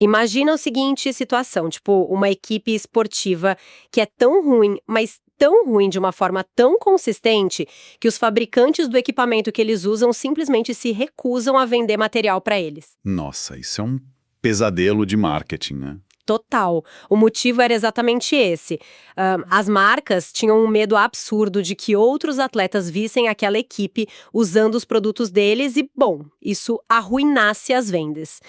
Imagina a seguinte situação, tipo, uma equipe esportiva que é tão ruim, mas tão ruim de uma forma tão consistente que os fabricantes do equipamento que eles usam simplesmente se recusam a vender material para eles. Nossa, isso é um pesadelo de marketing, né? Total. O motivo era exatamente esse. As marcas tinham um medo absurdo de que outros atletas vissem aquela equipe usando os produtos deles e, bom, isso arruinasse as vendas.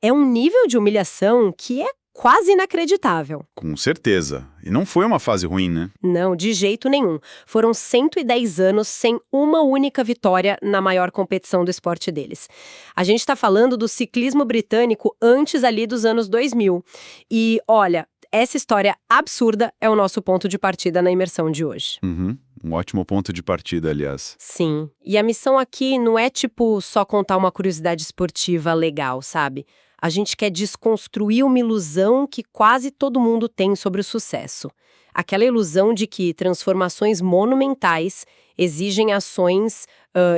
É um nível de humilhação que é quase inacreditável. Com certeza. E não foi uma fase ruim, né? Não, de jeito nenhum. Foram 110 anos sem uma única vitória na maior competição do esporte deles. A gente está falando do ciclismo britânico antes ali dos anos 2000. E, olha, essa história absurda é o nosso ponto de partida na imersão de hoje. Uhum. Um ótimo ponto de partida, aliás. Sim. E a missão aqui não é, tipo, só contar uma curiosidade esportiva legal, sabe? A gente quer desconstruir uma ilusão que quase todo mundo tem sobre o sucesso. Aquela ilusão de que transformações monumentais exigem ações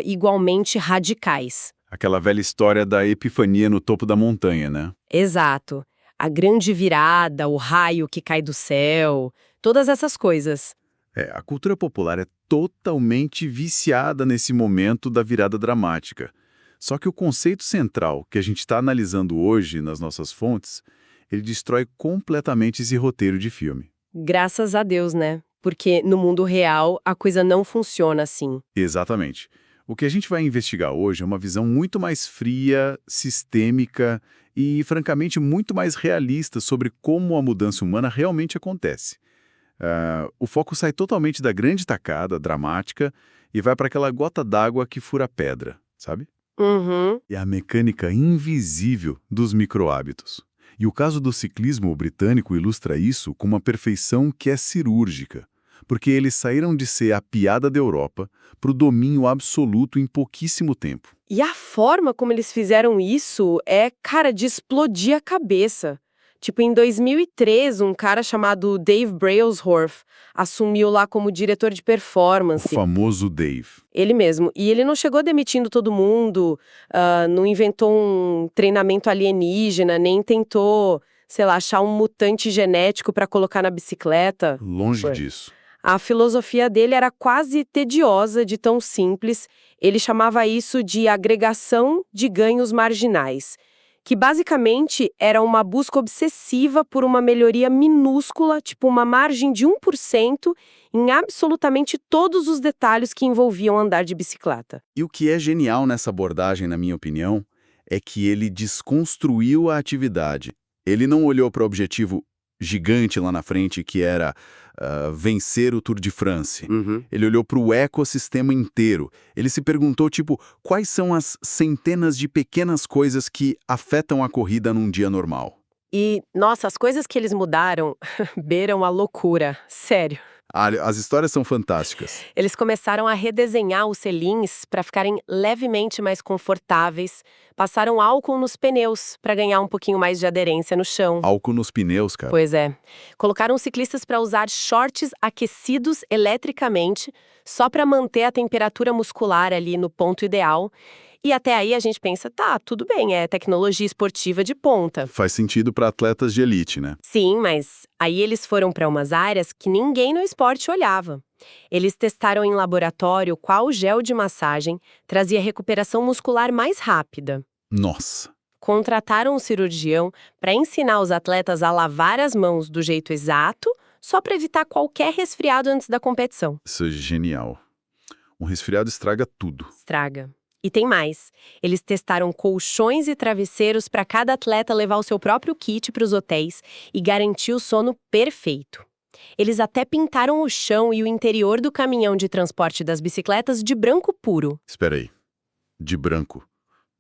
igualmente radicais. Aquela velha história da epifania no topo da montanha, né? Exato. A grande virada, o raio que cai do céu, todas essas coisas. A cultura popular é totalmente viciada nesse momento da virada dramática. Só que o conceito central que a gente está analisando hoje nas nossas fontes, ele destrói completamente esse roteiro de filme. Graças a Deus, né? Porque no mundo real a coisa não funciona assim. Exatamente. O que a gente vai investigar hoje é uma visão muito mais fria, sistêmica e, francamente, muito mais realista sobre como a mudança humana realmente acontece. O foco sai totalmente da grande tacada dramática e vai para aquela gota d'água que fura a pedra, sabe? Uhum. É a mecânica invisível dos micro-hábitos. E o caso do ciclismo britânico ilustra isso com uma perfeição que é cirúrgica, porque eles saíram de ser a piada da Europa para o domínio absoluto em pouquíssimo tempo. E a forma como eles fizeram isso é, cara, de explodir a cabeça. Tipo, em 2003, um cara chamado Dave Brailsford assumiu lá como diretor de O performance. famoso Dave. Ele mesmo. E ele não chegou demitindo todo mundo, não inventou um treinamento alienígena, nem tentou, sei lá, achar um mutante genético para colocar na bicicleta. Longe disso. A filosofia dele era quase tediosa de tão simples. Ele chamava isso de agregação de ganhos marginais, que basicamente era uma busca obsessiva por uma melhoria minúscula, tipo uma margem de 1%, em absolutamente todos os detalhes que envolviam andar de bicicleta. E o que é genial nessa abordagem, na minha opinião, é que ele desconstruiu a atividade. Ele não olhou para o objetivo gigante lá na frente, que era vencer o Tour de France. Ele olhou para o ecossistema inteiro. Ele se perguntou, tipo, quais são as centenas de pequenas coisas que afetam a corrida num dia normal? E, nossa, as coisas que eles mudaram beiram a loucura, sério. As histórias são fantásticas. Eles começaram a redesenhar os selins para ficarem levemente mais confortáveis, passaram álcool nos pneus para ganhar um pouquinho mais de aderência no chão. Álcool nos pneus, cara. Pois é. Colocaram os ciclistas para usar shorts aquecidos eletricamente, só para manter a temperatura muscular ali no ponto ideal. E até aí a gente pensa, tá, tudo bem, é tecnologia esportiva de ponta. Faz sentido para atletas de elite, né? Sim, mas aí eles foram para umas áreas que ninguém no esporte olhava. Eles testaram em laboratório qual gel de massagem trazia recuperação muscular mais rápida. Nossa. Contrataram um cirurgião para ensinar os atletas a lavar as mãos do jeito exato, só para evitar qualquer resfriado antes da competição. Isso é genial. Um resfriado estraga tudo. Estraga. E tem mais. Eles testaram colchões e travesseiros para cada atleta levar o seu próprio kit para os hotéis e garantir o sono perfeito. Eles até pintaram o chão e o interior do caminhão de transporte das bicicletas de branco puro. Espera aí. De branco.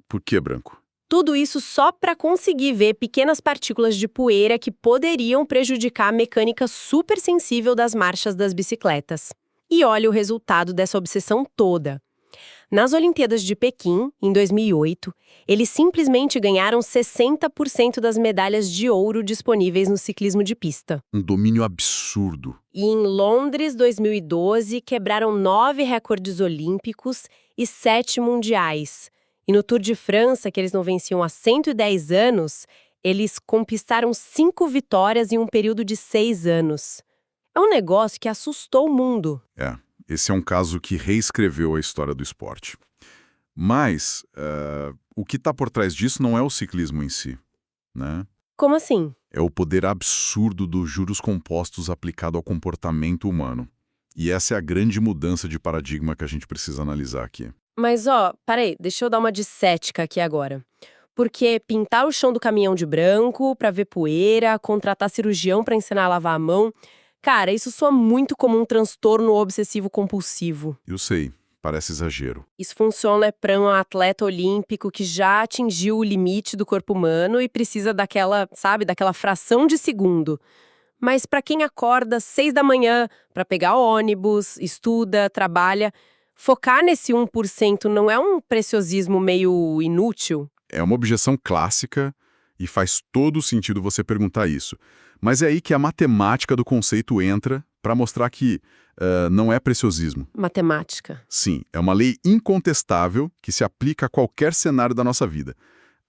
Por que branco? Tudo isso só para conseguir ver pequenas partículas de poeira que poderiam prejudicar a mecânica super sensível das marchas das bicicletas. E olha o resultado dessa obsessão toda. Nas Olimpíadas de Pequim, em 2008, eles simplesmente ganharam 60% das medalhas de ouro disponíveis no ciclismo de pista. Um domínio absurdo. E em Londres, 2012, quebraram 9 recordes olímpicos e 7 mundiais. E no Tour de França, que eles não venciam há 110 anos, Eles conquistaram 5 vitórias em um período de 6 anos. É um negócio que assustou o mundo. Esse é um caso que reescreveu a história do esporte. Mas o que está por trás disso não é o ciclismo em si, né? Como assim? É o poder absurdo dos juros compostos aplicado ao comportamento humano. E essa é a grande mudança de paradigma que a gente precisa analisar aqui. Mas peraí, deixa eu dar uma de cética aqui agora. Porque pintar o chão do caminhão de branco pra ver poeira, contratar cirurgião pra ensinar a lavar a mão, cara, isso soa muito como um transtorno obsessivo-compulsivo. Eu sei, parece exagero. Isso funciona para um atleta olímpico que já atingiu o limite do corpo humano e precisa daquela, sabe, daquela fração de segundo. Mas para quem acorda às 6 da manhã para pegar ônibus, estuda, trabalha, focar nesse 1% não é um preciosismo meio inútil? É uma objeção clássica e faz todo sentido você perguntar isso. Mas é aí que a matemática do conceito entra para mostrar que não é preciosismo. Matemática. Sim, é uma lei incontestável que se aplica a qualquer cenário da nossa vida.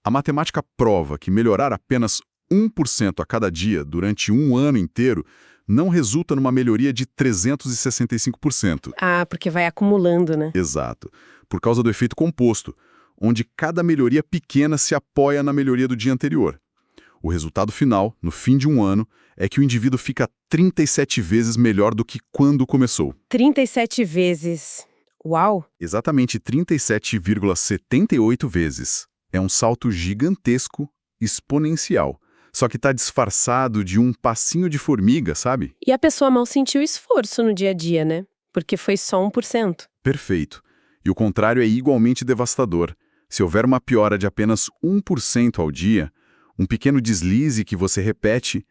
A matemática prova que melhorar apenas 1% a cada dia durante um ano inteiro não resulta numa melhoria de 365%. Ah, porque vai acumulando, né? Exato. Por causa do efeito composto, onde cada melhoria pequena se apoia na melhoria do dia anterior. O resultado final, no fim de um ano, é que o indivíduo fica 37 vezes melhor do que quando começou. 37 vezes. Uau! Exatamente 37,78 vezes. É um salto gigantesco, exponencial. Só que está disfarçado de um passinho de formiga, sabe? E a pessoa mal sentiu esforço no dia a dia, né? Porque foi só 1%. Perfeito. E o contrário é igualmente devastador. Se houver uma piora de apenas 1% ao dia, um pequeno deslize que você repete,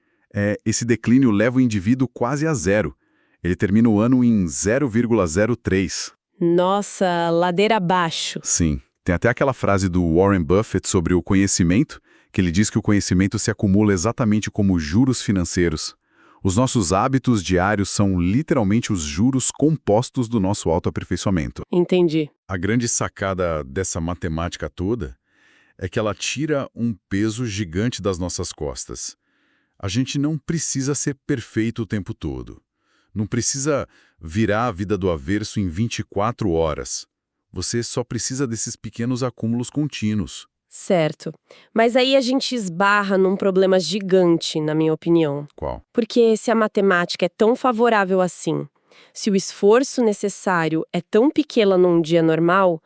esse declínio leva o indivíduo quase a zero. Ele termina o ano em 0,03. Nossa, ladeira abaixo. Sim. Tem até aquela frase do Warren Buffett sobre o conhecimento, que ele diz que o conhecimento se acumula exatamente como juros financeiros. Os nossos hábitos diários são literalmente os juros compostos do nosso autoaperfeiçoamento. Entendi. A grande sacada dessa matemática toda é que ela tira um peso gigante das nossas costas. A gente não precisa ser perfeito o tempo todo. Não precisa virar a vida do avesso em 24 horas. Você só precisa desses pequenos acúmulos contínuos. Certo. Mas aí a gente esbarra num problema gigante, na minha opinião. Qual? Porque se a matemática é tão favorável assim, se o esforço necessário é tão pequeno num dia normal,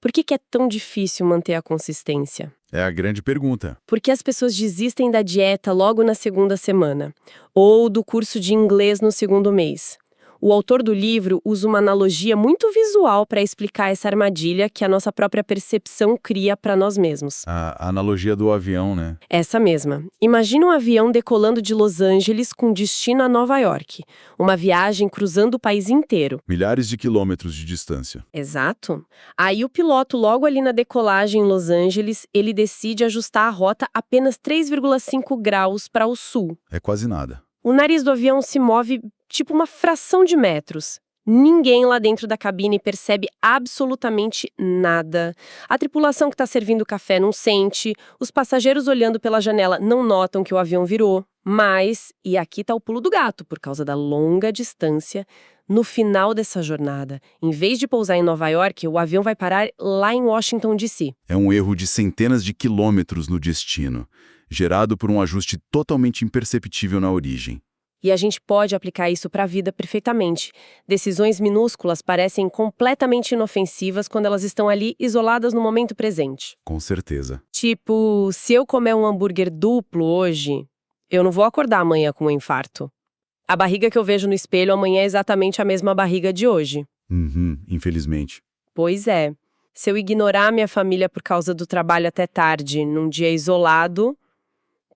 por que é tão difícil manter a consistência? É a grande pergunta. Por que as pessoas desistem da dieta logo na segunda semana? Ou do curso de inglês no segundo mês? O autor do livro usa uma analogia muito visual para explicar essa armadilha que a nossa própria percepção cria para nós mesmos. A analogia do avião, né? Essa mesma. Imagina um avião decolando de Los Angeles com destino a Nova York. Uma viagem cruzando o país inteiro. Milhares de quilômetros de distância. Exato. Aí o piloto, logo ali na decolagem em Los Angeles, ele decide ajustar a rota apenas 3,5 graus para o sul. É quase nada. O nariz do avião se move tipo uma fração de metros. Ninguém lá dentro da cabine percebe absolutamente nada. A tripulação que está servindo o café não sente, os passageiros olhando pela janela não notam que o avião virou. Mas, e aqui está o pulo do gato, por causa da longa distância, no final dessa jornada, em vez de pousar em Nova York, o avião vai parar lá em Washington, D.C. É um erro de centenas de quilômetros no destino, gerado por um ajuste totalmente imperceptível na origem. E a gente pode aplicar isso para a vida perfeitamente. Decisões minúsculas parecem completamente inofensivas quando elas estão ali isoladas no momento presente. Com certeza. Tipo, se eu comer um hambúrguer duplo hoje, eu não vou acordar amanhã com um infarto. A barriga que eu vejo no espelho amanhã é exatamente a mesma barriga de hoje. Infelizmente. Pois é. Se eu ignorar minha família por causa do trabalho até tarde, num dia isolado,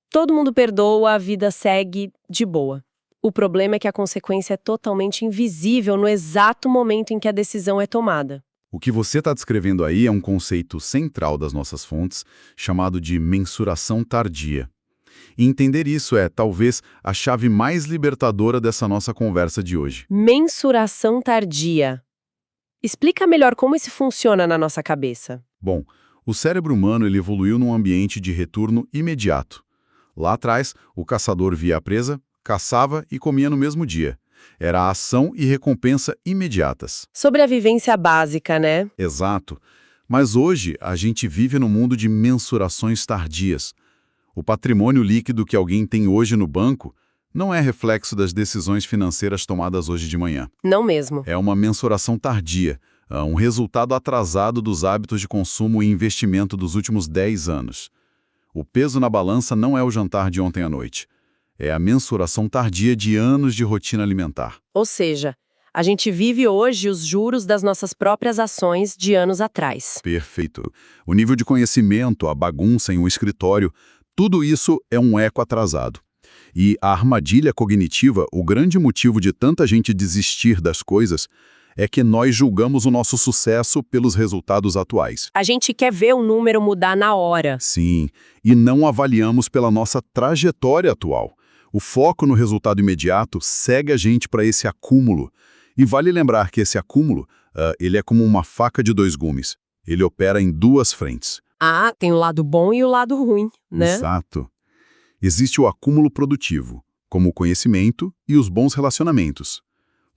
todo mundo perdoa, a vida segue de boa. O problema é que a consequência é totalmente invisível no exato momento em que a decisão é tomada. O que você está descrevendo aí é um conceito central das nossas fontes, chamado de mensuração tardia. E entender isso é, talvez, a chave mais libertadora dessa nossa conversa de hoje. Mensuração tardia. Explica melhor como isso funciona na nossa cabeça. Bom, o cérebro humano ele evoluiu num ambiente de retorno imediato. Lá atrás, o caçador via a presa, caçava e comia no mesmo dia. Era ação e recompensa imediatas. Sobre a vivência básica, né? Exato. Mas hoje, a gente vive num mundo de mensurações tardias. O patrimônio líquido que alguém tem hoje no banco não é reflexo das decisões financeiras tomadas hoje de manhã. Não mesmo. É uma mensuração tardia, um resultado atrasado dos hábitos de consumo e investimento dos últimos 10 anos. O peso na balança não é o jantar de ontem à noite. É a mensuração tardia de anos de rotina alimentar. Ou seja, a gente vive hoje os juros das nossas próprias ações de anos atrás. Perfeito. O nível de conhecimento, a bagunça em um escritório, tudo isso é um eco atrasado. E a armadilha cognitiva, o grande motivo de tanta gente desistir das coisas, é que nós julgamos o nosso sucesso pelos resultados atuais. A gente quer ver o número mudar na hora. Sim, e não avaliamos pela nossa trajetória atual. O foco no resultado imediato segue a gente para esse acúmulo. E vale lembrar que esse acúmulo, ele é como uma faca de 2 gumes. Ele opera em 2 frentes. Ah, tem o lado bom e o lado ruim, né? Exato. Existe o acúmulo produtivo, como o conhecimento e os bons relacionamentos.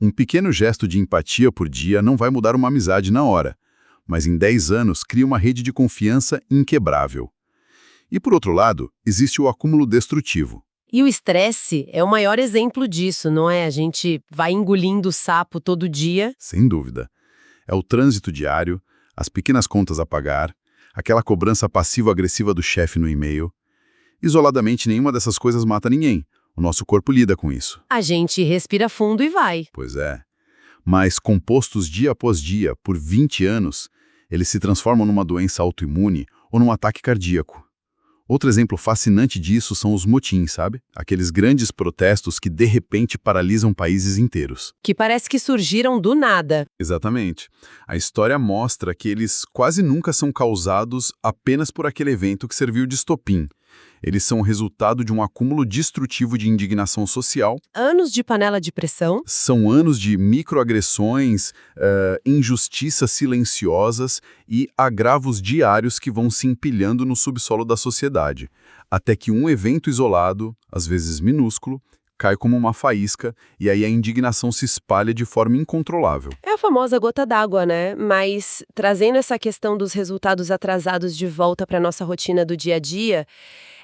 Um pequeno gesto de empatia por dia não vai mudar uma amizade na hora, mas em 10 anos cria uma rede de confiança inquebrável. E por outro lado, existe o acúmulo destrutivo. E o estresse é o maior exemplo disso, não é? A gente vai engolindo o sapo todo dia. Sem dúvida. É o trânsito diário, as pequenas contas a pagar, aquela cobrança passivo-agressiva do chefe no e-mail. Isoladamente, nenhuma dessas coisas mata ninguém. O nosso corpo lida com isso. A gente respira fundo e vai. Pois é. Mas compostos dia após dia, por 20 anos, eles se transformam numa doença autoimune ou num ataque cardíaco. Outro exemplo fascinante disso são os motins, sabe? Aqueles grandes protestos que de repente paralisam países inteiros. Que parece que surgiram do nada. Exatamente. A história mostra que eles quase nunca são causados apenas por aquele evento que serviu de estopim. Eles são o resultado de um acúmulo destrutivo de indignação social. Anos de panela de pressão. São anos de microagressões, injustiças silenciosas e agravos diários que vão se empilhando no subsolo da sociedade, até que um evento isolado, às vezes minúsculo, cai como uma faísca e aí a indignação se espalha de forma incontrolável. É a famosa gota d'água, né? Mas trazendo essa questão dos resultados atrasados de volta para a nossa rotina do dia a dia,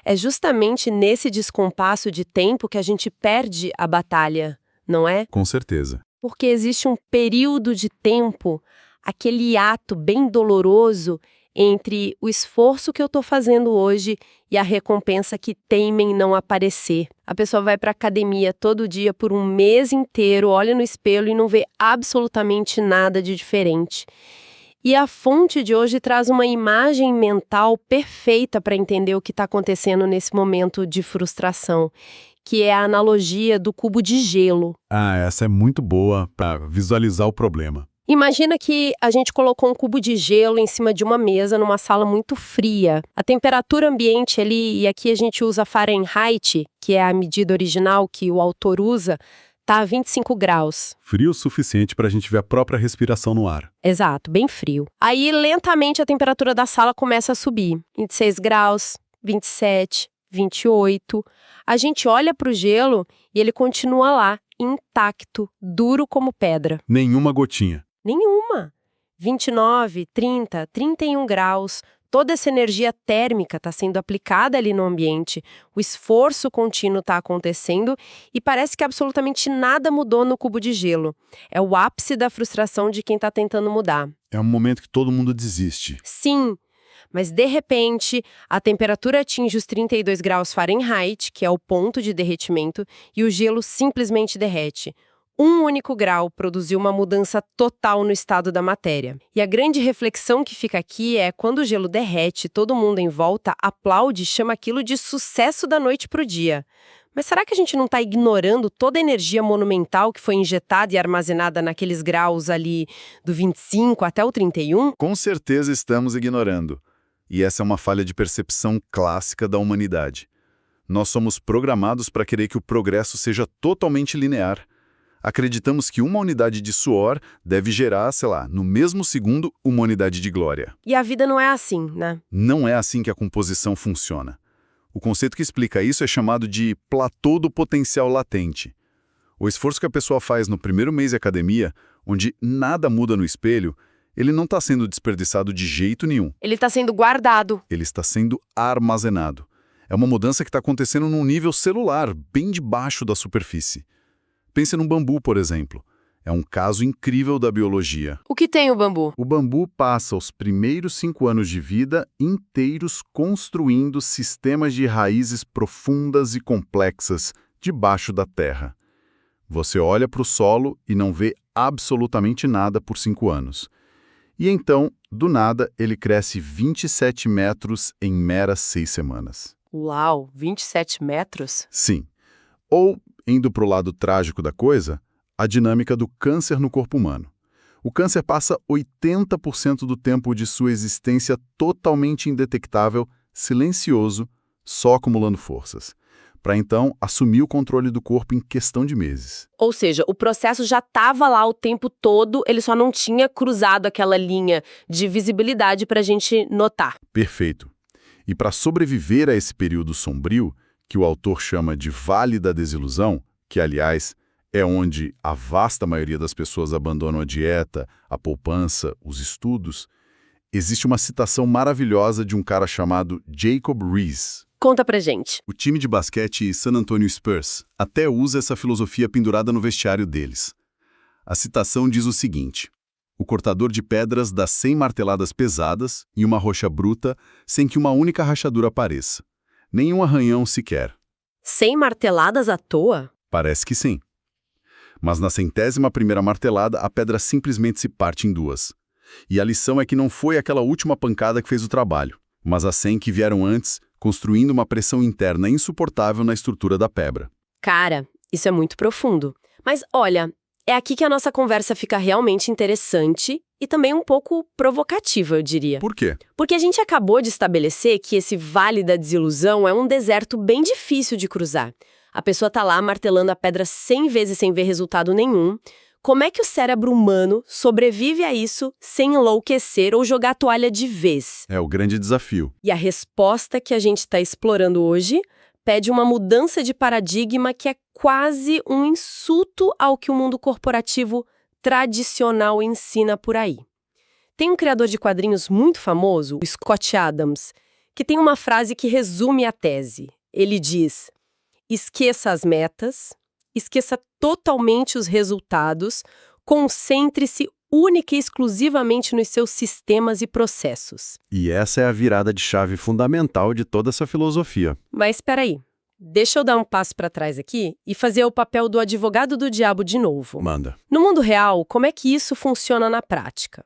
é justamente nesse descompasso de tempo que a gente perde a batalha, não é? Com certeza. Porque existe um período de tempo, aquele ato bem doloroso entre o esforço que eu estou fazendo hoje e a recompensa que teima em não aparecer. A pessoa vai para a academia todo dia por um mês inteiro, olha no espelho e não vê absolutamente nada de diferente. E a fonte de hoje traz uma imagem mental perfeita para entender o que está acontecendo nesse momento de frustração, que é a analogia do cubo de gelo. Ah, essa é muito boa para visualizar o problema. Imagina que a gente colocou um cubo de gelo em cima de uma mesa numa sala muito fria. A temperatura ambiente ali, e aqui a gente usa Fahrenheit, que é a medida original que o autor usa, está a 25 graus. Frio o suficiente para a gente ver a própria respiração no ar. Exato, bem frio. Aí, lentamente, a temperatura da sala começa a subir. 26 graus, 27, 28. A gente olha para o gelo e ele continua lá, intacto, duro como pedra. Nenhuma gotinha. Nenhuma. 29, 30, 31 graus. Toda essa energia térmica está sendo aplicada ali no ambiente. O esforço contínuo está acontecendo e parece que absolutamente nada mudou no cubo de gelo. É o ápice da frustração de quem está tentando mudar. É um momento que todo mundo desiste. Sim, mas de repente a temperatura atinge os 32 graus Fahrenheit, que é o ponto de derretimento, e o gelo simplesmente derrete. Um único grau produziu uma mudança total no estado da matéria. E a grande reflexão que fica aqui é quando o gelo derrete, todo mundo em volta aplaude e chama aquilo de sucesso da noite para o dia. Mas será que a gente não está ignorando toda a energia monumental que foi injetada e armazenada naqueles graus ali do 25 até o 31? Com certeza estamos ignorando. E essa é uma falha de percepção clássica da humanidade. Nós somos programados para querer que o progresso seja totalmente linear. Acreditamos que uma unidade de suor deve gerar, sei lá, no mesmo segundo, uma unidade de glória. E a vida não é assim, né? Não é assim que a composição funciona. O conceito que explica isso é chamado de platô do potencial latente. O esforço que a pessoa faz no primeiro mês de academia, onde nada muda no espelho, ele não está sendo desperdiçado de jeito nenhum. Ele está sendo guardado. Ele está sendo armazenado. É uma mudança que está acontecendo num nível celular, bem debaixo da superfície. Pense num bambu, por exemplo. É um caso incrível da biologia. O que tem o bambu? O bambu passa os primeiros 5 anos de vida inteiros construindo sistemas de raízes profundas e complexas debaixo da terra. Você olha para o solo e não vê absolutamente nada por 5 anos. E então, do nada, ele cresce 27 metros em meras 6 semanas. Uau, 27 metros? Sim. Ou, indo para o lado trágico da coisa, a dinâmica do câncer no corpo humano. O câncer passa 80% do tempo de sua existência totalmente indetectável, silencioso, só acumulando forças, para então assumir o controle do corpo em questão de meses. Ou seja, o processo já estava lá o tempo todo, ele só não tinha cruzado aquela linha de visibilidade para a gente notar. Perfeito. E para sobreviver a esse período sombrio, que o autor chama de Vale da Desilusão, que, aliás, é onde a vasta maioria das pessoas abandonam a dieta, a poupança, os estudos, existe uma citação maravilhosa de um cara chamado Jacob Riis. Conta pra gente. O time de basquete San Antonio Spurs até usa essa filosofia pendurada no vestiário deles. A citação diz o seguinte: o cortador de pedras dá 100 marteladas pesadas em uma rocha bruta sem que uma única rachadura apareça. Nenhum arranhão sequer. 100 marteladas à toa? Parece que sim. Mas na 100ª martelada, a pedra simplesmente se parte em duas. E a lição é que não foi aquela última pancada que fez o trabalho, mas as 100 que vieram antes, construindo uma pressão interna insuportável na estrutura da pedra. Cara, isso é muito profundo. Mas olha, é aqui que a nossa conversa fica realmente interessante e também um pouco provocativa, eu diria. Por quê? Porque a gente acabou de estabelecer que esse Vale da Desilusão é um deserto bem difícil de cruzar. A pessoa tá lá martelando a pedra 100 vezes sem ver resultado nenhum. Como é que o cérebro humano sobrevive a isso sem enlouquecer ou jogar a toalha de vez? É o grande desafio. E a resposta que a gente está explorando hoje pede uma mudança de paradigma que é quase um insulto ao que o mundo corporativo tradicional ensina por aí. Tem um criador de quadrinhos muito famoso, o Scott Adams, que tem uma frase que resume a tese. Ele diz: esqueça as metas, esqueça totalmente os resultados, concentre-se única e exclusivamente nos seus sistemas e processos. E essa é a virada de chave fundamental de toda essa filosofia. Mas espera aí, deixa eu dar um passo para trás aqui e fazer o papel do advogado do diabo de novo. Manda. No mundo real, como é que isso funciona na prática?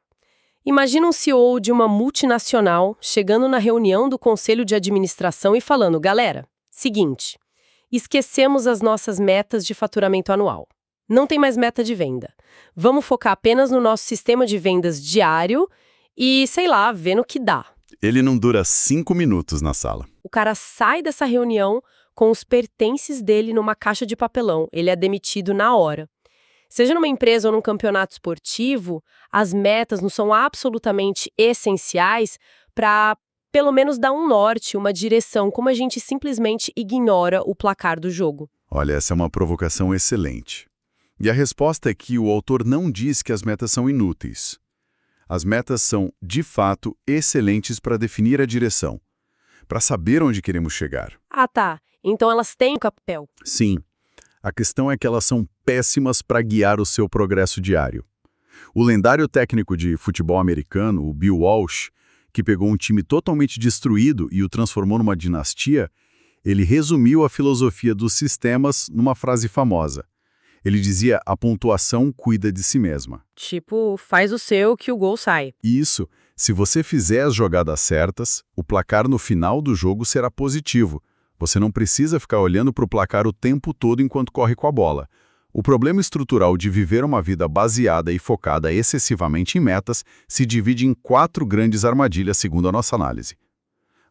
Imagina um CEO de uma multinacional chegando na reunião do conselho de administração e falando: galera, seguinte, esquecemos as nossas metas de faturamento anual. Não tem mais meta de venda. Vamos focar apenas no nosso sistema de vendas diário e, sei lá, ver no que dá. Ele não dura 5 minutos na sala. O cara sai dessa reunião com os pertences dele numa caixa de papelão. Ele é demitido na hora. Seja numa empresa ou num campeonato esportivo, as metas não são absolutamente essenciais para, pelo menos, dar um norte, uma direção, como a gente simplesmente ignora o placar do jogo. Olha, essa é uma provocação excelente. E a resposta é que o autor não diz que as metas são inúteis. As metas são, de fato, excelentes para definir a direção, para saber onde queremos chegar. Ah, tá. Então elas têm um papel. Sim. A questão é que elas são péssimas para guiar o seu progresso diário. O lendário técnico de futebol americano, o Bill Walsh, que pegou um time totalmente destruído e o transformou numa dinastia, ele resumiu a filosofia dos sistemas numa frase famosa. Ele dizia: a pontuação cuida de si mesma. Tipo, faz o seu que o gol sai. Isso, se você fizer as jogadas certas, o placar no final do jogo será positivo. Você não precisa ficar olhando para o placar o tempo todo enquanto corre com a bola. O problema estrutural de viver uma vida baseada e focada excessivamente em metas se divide em 4 grandes armadilhas segundo a nossa análise.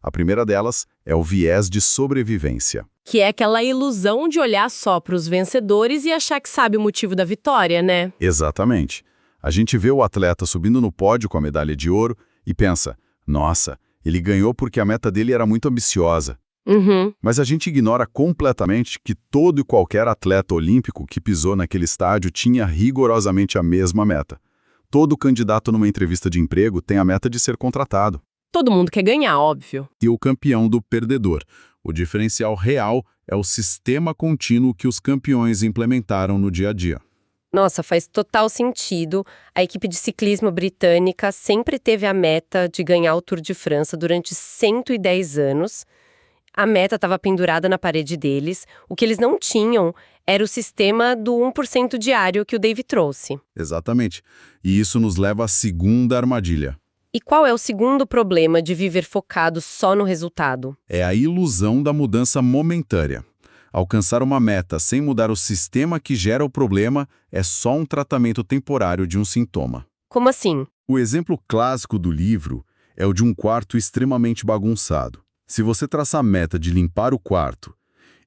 A primeira delas é o viés de sobrevivência. Que é aquela ilusão de olhar só para os vencedores e achar que sabe o motivo da vitória, né? Exatamente. A gente vê o atleta subindo no pódio com a medalha de ouro e pensa: nossa, ele ganhou porque a meta dele era muito ambiciosa. Uhum. Mas a gente ignora completamente que todo e qualquer atleta olímpico que pisou naquele estádio tinha rigorosamente a mesma meta. Todo candidato numa entrevista de emprego tem a meta de ser contratado. Todo mundo quer ganhar, óbvio. E o campeão do perdedor. O diferencial real é o sistema contínuo que os campeões implementaram no dia a dia. Nossa, faz total sentido. A equipe de ciclismo britânica sempre teve a meta de ganhar o Tour de França durante 110 anos. A meta estava pendurada na parede deles. O que eles não tinham era o sistema do 1% diário que o Dave trouxe. Exatamente. E isso nos leva à segunda armadilha. E qual é o segundo problema de viver focado só no resultado? É a ilusão da mudança momentânea. Alcançar uma meta sem mudar o sistema que gera o problema é só um tratamento temporário de um sintoma. Como assim? O exemplo clássico do livro é o de um quarto extremamente bagunçado. Se você traçar a meta de limpar o quarto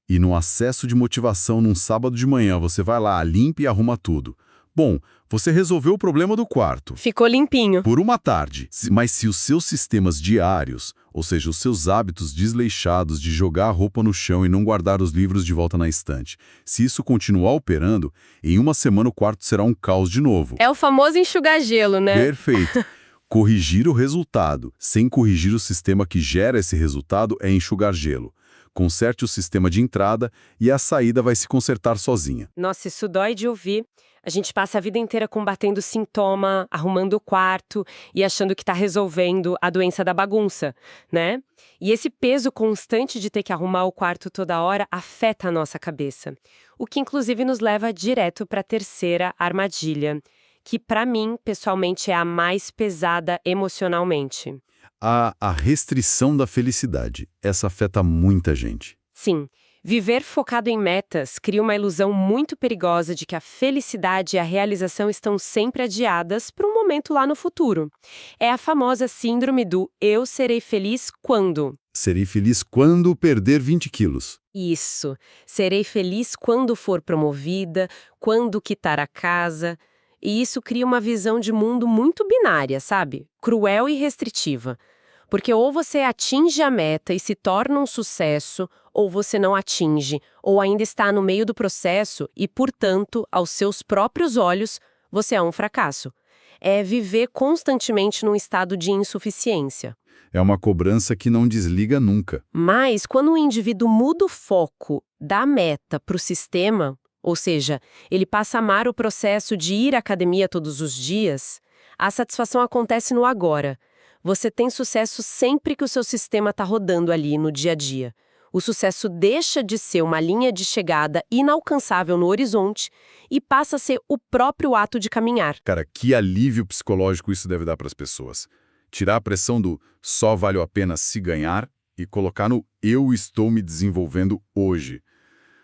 e no acesso de motivação num sábado de manhã você vai lá, limpa e arruma tudo. Bom, você resolveu o problema do quarto. Ficou limpinho. Por uma tarde. Mas se os seus sistemas diários, ou seja, os seus hábitos desleixados de jogar a roupa no chão e não guardar os livros de volta na estante, se isso continuar operando, em uma semana o quarto será um caos de novo. É o famoso enxugar gelo, né? Perfeito. Corrigir o resultado, sem corrigir o sistema que gera esse resultado, é enxugar gelo. Conserte o sistema de entrada e a saída vai se consertar sozinha. Nossa, isso dói de ouvir. A gente passa a vida inteira combatendo sintoma, arrumando o quarto e achando que está resolvendo a doença da bagunça, né? E esse peso constante de ter que arrumar o quarto toda hora afeta a nossa cabeça. O que inclusive nos leva direto para a terceira armadilha, que para mim, pessoalmente, é a mais pesada emocionalmente. A restrição da felicidade. Essa afeta muita gente. Sim, viver focado em metas cria uma ilusão muito perigosa de que a felicidade e a realização estão sempre adiadas para um momento lá no futuro. É a famosa síndrome do eu serei feliz quando. Serei feliz quando perder 20 quilos. Isso, serei feliz quando for promovida, quando quitar a casa. E isso cria uma visão de mundo muito binária, sabe? Cruel e restritiva. Porque ou você atinge a meta e se torna um sucesso, ou você não atinge, ou ainda está no meio do processo e, portanto, aos seus próprios olhos, você é um fracasso. É viver constantemente num estado de insuficiência. É uma cobrança que não desliga nunca. Mas, quando o indivíduo muda o foco da meta para o sistema, ou seja, ele passa a amar o processo de ir à academia todos os dias, a satisfação acontece no agora. Você tem sucesso sempre que o seu sistema está rodando ali no dia a dia. O sucesso deixa de ser uma linha de chegada inalcançável no horizonte e passa a ser o próprio ato de caminhar. Cara, que alívio psicológico isso deve dar para as pessoas. Tirar a pressão do só vale a pena se ganhar e colocar no eu estou me desenvolvendo hoje.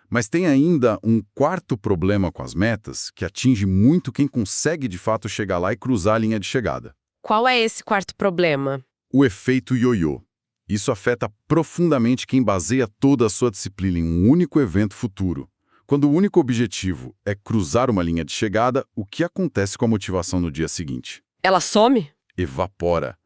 Mas tem ainda um quarto problema com as metas que atinge muito quem consegue de fato chegar lá e cruzar a linha de chegada. Qual é esse quarto problema? O efeito ioiô. Isso afeta profundamente quem baseia toda a sua disciplina em um único evento futuro. Quando o único objetivo é cruzar uma linha de chegada, o que acontece com a motivação no dia seguinte? Ela some? Evapora.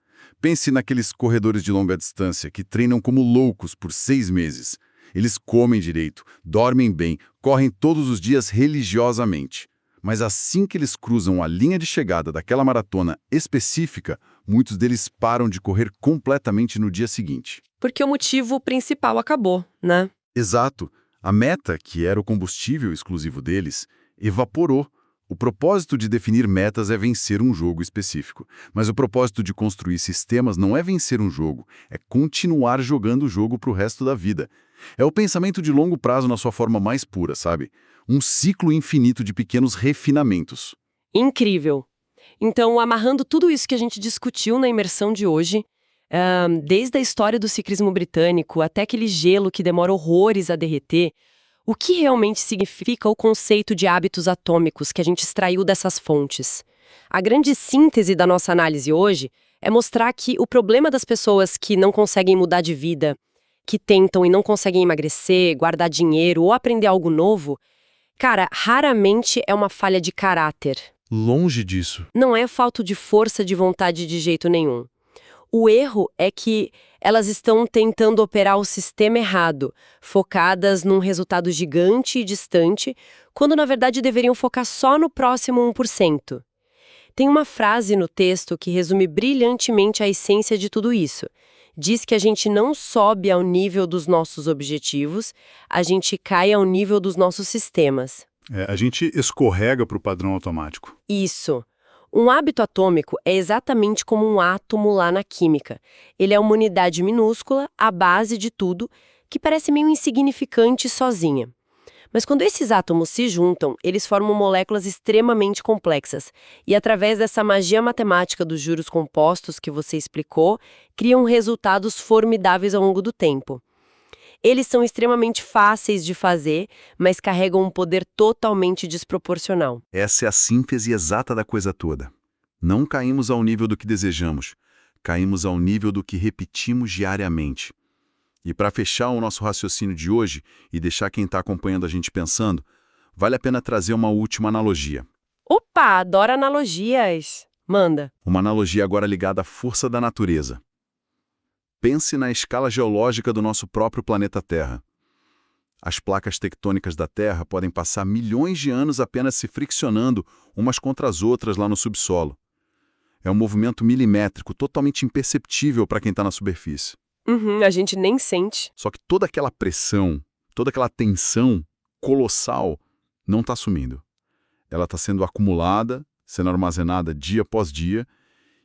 Pense naqueles corredores de longa distância que treinam como loucos por 6 meses. Eles comem direito, dormem bem, correm todos os dias religiosamente. Mas assim que eles cruzam a linha de chegada daquela maratona específica, muitos deles param de correr completamente no dia seguinte. Porque o motivo principal acabou, né? Exato. A meta, que era o combustível exclusivo deles, evaporou. O propósito de definir metas é vencer um jogo específico. Mas o propósito de construir sistemas não é vencer um jogo, é continuar jogando o jogo para o resto da vida. É o pensamento de longo prazo na sua forma mais pura, sabe? Um ciclo infinito de pequenos refinamentos. Incrível. Então, amarrando tudo isso que a gente discutiu na imersão de hoje, desde a história do ciclismo britânico até aquele gelo que demora horrores a derreter, o que realmente significa o conceito de hábitos atômicos que a gente extraiu dessas fontes? A grande síntese da nossa análise hoje é mostrar que o problema das pessoas que não conseguem mudar de vida, que tentam e não conseguem emagrecer, guardar dinheiro ou aprender algo novo, cara, raramente é uma falha de caráter. Longe disso. Não é falta de força de vontade de jeito nenhum. O erro é que Elas estão tentando operar o sistema errado, focadas num resultado gigante e distante, quando na verdade deveriam focar só no próximo 1%. Tem uma frase no texto que resume brilhantemente a essência de tudo isso. Diz que a gente não sobe ao nível dos nossos objetivos, a gente cai ao nível dos nossos sistemas. A gente escorrega para o padrão automático. Isso. Um hábito atômico é exatamente como um átomo lá na química. Ele é uma unidade minúscula, a base de tudo, que parece meio insignificante sozinha. Mas quando esses átomos se juntam, eles formam moléculas extremamente complexas. E através dessa magia matemática dos juros compostos que você explicou, criam resultados formidáveis ao longo do tempo. Eles são extremamente fáceis de fazer, mas carregam um poder totalmente desproporcional. Essa é a síntese exata da coisa toda. Não caímos ao nível do que desejamos, caímos ao nível do que repetimos diariamente. E para fechar o nosso raciocínio de hoje e deixar quem está acompanhando a gente pensando, vale a pena trazer uma última analogia. Opa, adoro analogias! Manda. Uma analogia agora ligada à força da natureza. Pense na escala geológica do nosso próprio planeta Terra. As placas tectônicas da Terra podem passar milhões de anos apenas se friccionando umas contra as outras lá no subsolo. É um movimento milimétrico, totalmente imperceptível para quem está na superfície. A gente nem sente. Só que toda aquela pressão, toda aquela tensão colossal não está sumindo. Ela está sendo acumulada, sendo armazenada dia após dia,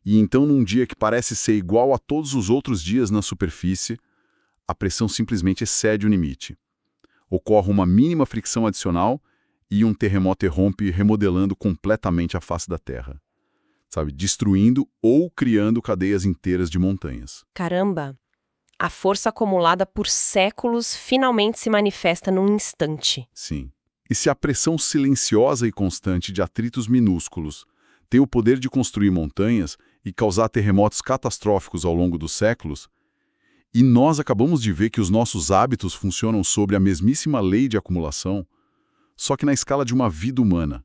e então num dia que parece ser igual a todos os outros dias na superfície, a pressão simplesmente excede o limite. Ocorre uma mínima fricção adicional e um terremoto irrompe remodelando completamente a face da Terra. Sabe, destruindo ou criando cadeias inteiras de montanhas. Caramba! A força acumulada por séculos finalmente se manifesta num instante. Sim. E se a pressão silenciosa e constante de atritos minúsculos tem o poder de construir montanhas e causar terremotos catastróficos ao longo dos séculos, e nós acabamos de ver que os nossos hábitos funcionam sobre a mesmíssima lei de acumulação, só que na escala de uma vida humana.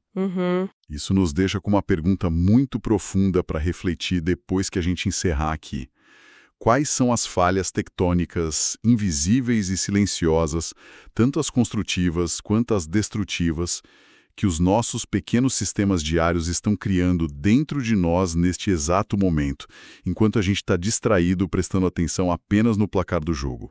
Isso nos deixa com uma pergunta muito profunda para refletir depois que a gente encerrar aqui. Quais são as falhas tectônicas invisíveis e silenciosas, tanto as construtivas quanto as destrutivas, que os nossos pequenos sistemas diários estão criando dentro de nós neste exato momento, enquanto a gente está distraído prestando atenção apenas no placar do jogo?